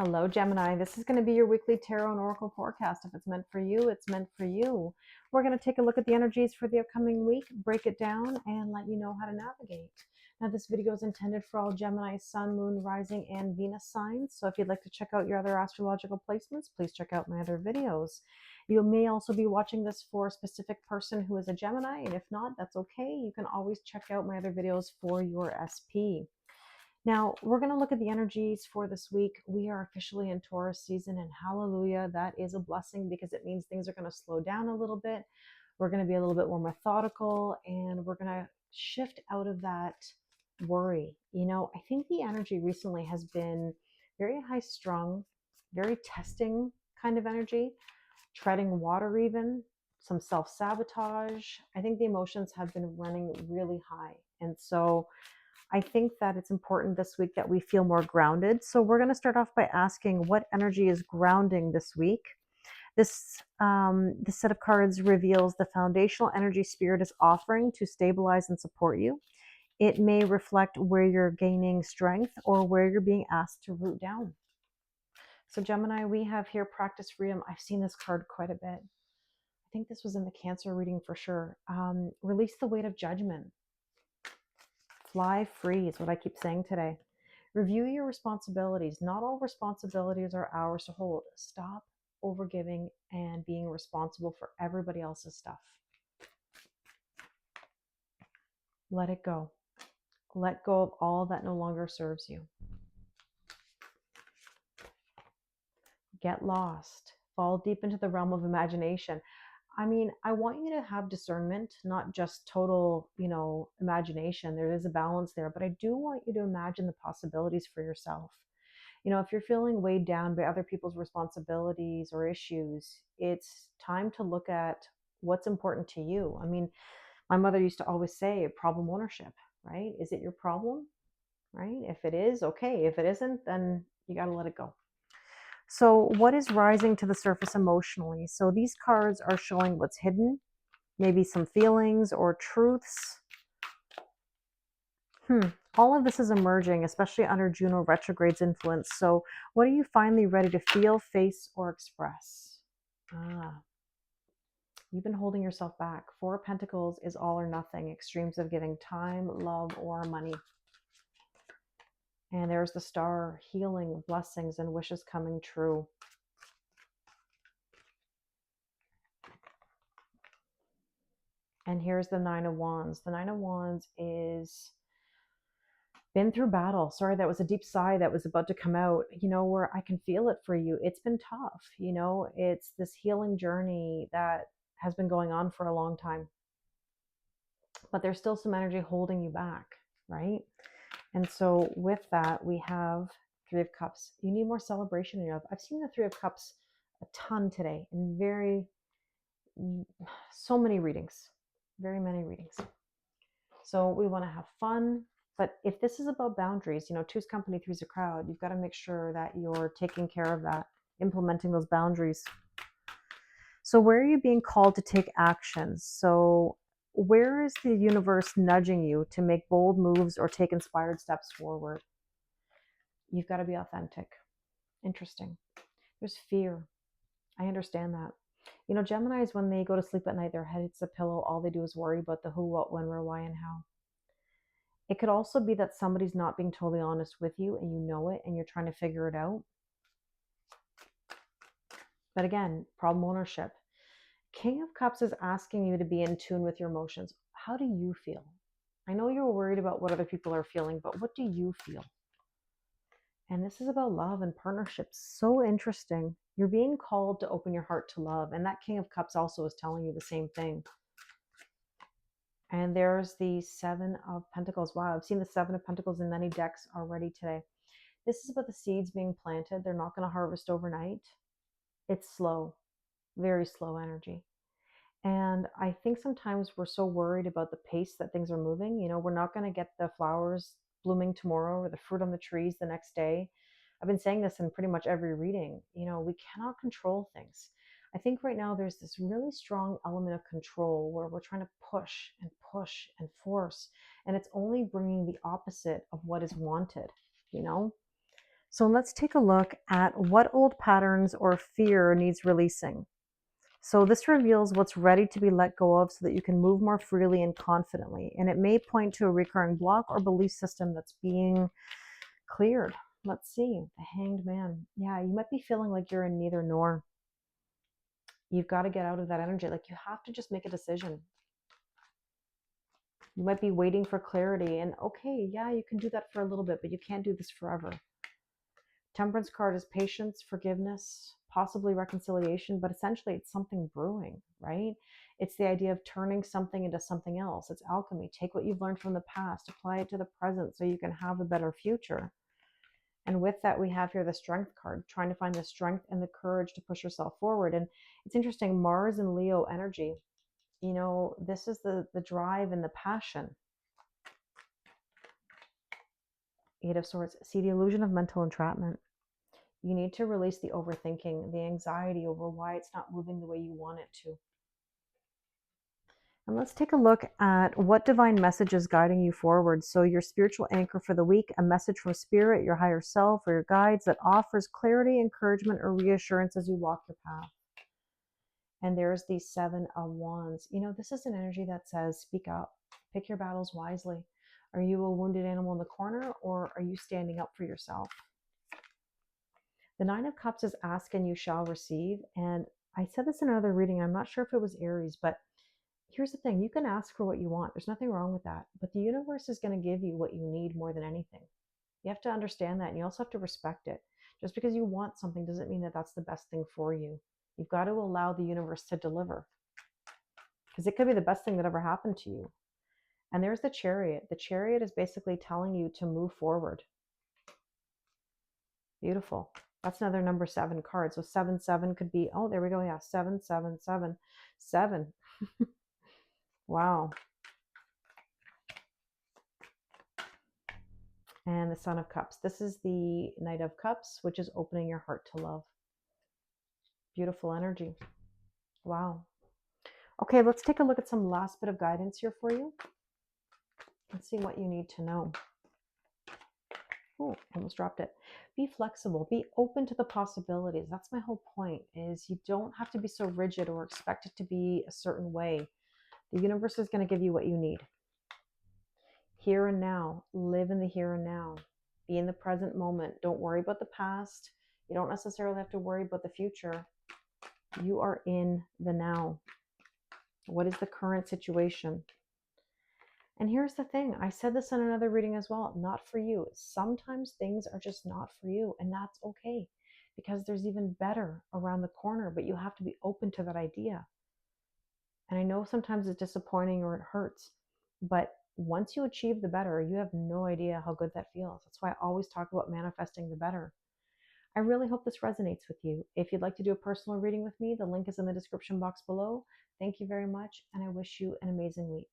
Hello, Gemini. This is going to be your weekly tarot and oracle forecast. If it's meant for you, it's meant for you. We're going to take a look at the energies for the upcoming week, break it down, and let you know how to navigate. Now, this video is intended for all Gemini, Sun, Moon, Rising, and Venus signs. So if you'd like to check out your other astrological placements, please check out my other videos. You may also be watching this for a specific person who is a Gemini, and if not, that's okay. You can always check out my other videos for your SP. Now, we're going to look at the energies for this week. We are officially in Taurus season, and hallelujah, that is a blessing because it means things are going to slow down a little bit. We're going to be a little bit more methodical, and we're going to shift out of that worry. I think the energy recently has been very high strung, very testing kind of energy, treading water, even some self sabotage. I think the emotions have been running really high. And so I think that it's important this week that we feel more grounded. So we're going to start off by asking what energy is grounding this week. This set of cards reveals the foundational energy Spirit is offering to stabilize and support you. It may reflect where you're gaining strength or where you're being asked to root down. So Gemini, we have here practice freedom. I've seen this card quite a bit. I think this was in the Cancer reading for sure. Release the weight of judgment. Fly free is what I keep saying today. Review your responsibilities. Not all responsibilities are ours to hold. Stop overgiving and being responsible for everybody else's stuff. Let it go. Let go of all that no longer serves you. Get lost. Fall deep into the realm of imagination. I want you to have discernment, not just total, imagination. There is a balance there, but I do want you to imagine the possibilities for yourself. If you're feeling weighed down by other people's responsibilities or issues, it's time to look at what's important to you. My mother used to always say problem ownership, right? Is it your problem? Right? If it is, okay. If it isn't, then you got to let it go. So what is rising to the surface emotionally? So these cards are showing what's hidden, maybe some feelings or truths. All of this is emerging, especially under Juno retrograde's influence. So what are you finally ready to feel, face, or express? You've been holding yourself back. Four of Pentacles is all or nothing, extremes of giving time, love, or money. And there's the Star, healing, blessings, and wishes coming true. And here's the Nine of Wands. The Nine of Wands is been through battle. Sorry, that was a deep sigh that was about to come out, where I can feel it for you. It's been tough, it's this healing journey that has been going on for a long time. But there's still some energy holding you back, right? And so with that, we have Three of Cups. You need more celebration in your life. I've seen the Three of Cups a ton today in so many readings, very many readings. So we want to have fun. But if this is about boundaries, two's company, three's a crowd, you've got to make sure that you're taking care of that, implementing those boundaries. So where are you being called to take action? So where is the universe nudging you to make bold moves or take inspired steps forward? You've got to be authentic. Interesting. There's fear. I understand that. Geminis, when they go to sleep at night, their head hits the pillow. All they do is worry about the who, what, when, where, why, and how. It could also be that somebody's not being totally honest with you and you know it and you're trying to figure it out. But again, problem ownership. King of Cups is asking you to be in tune with your emotions. How do you feel? I know you're worried about what other people are feeling, but what do you feel? And this is about love and partnerships. So interesting. You're being called to open your heart to love. And that King of Cups also is telling you the same thing. And there's the Seven of Pentacles. Wow, I've seen the Seven of Pentacles in many decks already today. This is about the seeds being planted. They're not going to harvest overnight. It's slow, very slow energy. And I think sometimes we're so worried about the pace that things are moving. We're not going to get the flowers blooming tomorrow or the fruit on the trees the next day. I've been saying this in pretty much every reading. We cannot control things. I think right now there's this really strong element of control where we're trying to push and push and force, and it's only bringing the opposite of what is wanted. So let's take a look at what old patterns or fear needs releasing. So this reveals what's ready to be let go of so that you can move more freely and confidently. And it may point to a recurring block or belief system that's being cleared. Let's see. The Hanged Man. Yeah, you might be feeling like you're in neither nor. You've got to get out of that energy. Like you have to just make a decision. You might be waiting for clarity. And okay, yeah, you can do that for a little bit, but you can't do this forever. Temperance card is patience, forgiveness, possibly reconciliation, but essentially it's something brewing, right? It's the idea of turning something into something else. It's alchemy. Take what you've learned from the past, apply it to the present so you can have a better future. And with that, we have here the Strength card, trying to find the strength and the courage to push yourself forward. And it's interesting, Mars and Leo energy, this is the drive and the passion. Eight of Swords. See, the illusion of mental entrapment. You need to release the overthinking, the anxiety over why it's not moving the way you want it to. And let's take a look at what divine message is guiding you forward. So, your spiritual anchor for the week, a message from spirit, your higher self, or your guides that offers clarity, encouragement, or reassurance as you walk your path. And there's the Seven of Wands. This is an energy that says, speak up, pick your battles wisely. Are you a wounded animal in the corner, or are you standing up for yourself? The Nine of Cups is ask and you shall receive. And I said this in another reading. I'm not sure if it was Aries, but here's the thing. You can ask for what you want. There's nothing wrong with that. But the universe is going to give you what you need more than anything. You have to understand that. And you also have to respect it. Just because you want something doesn't mean that that's the best thing for you. You've got to allow the universe to deliver. Because it could be the best thing that ever happened to you. And there's the Chariot. The Chariot is basically telling you to move forward. Beautiful. That's another number 7 card. So 7 could be, oh, there we go. Yeah, 7. Wow. And the Son of Cups. This is the Knight of Cups, which is opening your heart to love. Beautiful energy. Wow. Okay, let's take a look at some last bit of guidance here for you. Let's see what you need to know. Oh, almost dropped it. Be flexible. Be open to the possibilities. That's my whole point, is you don't have to be so rigid or expect it to be a certain way. The universe is going to give you what you need. Here and now. Live in the here and now. Be in the present moment. Don't worry about the past. You don't necessarily have to worry about the future. You are in the now. What is the current situation? And here's the thing. I said this in another reading as well. Not for you. Sometimes things are just not for you. And that's okay. Because there's even better around the corner. But you have to be open to that idea. And I know sometimes it's disappointing or it hurts. But once you achieve the better, you have no idea how good that feels. That's why I always talk about manifesting the better. I really hope this resonates with you. If you'd like to do a personal reading with me, the link is in the description box below. Thank you very much, and I wish you an amazing week.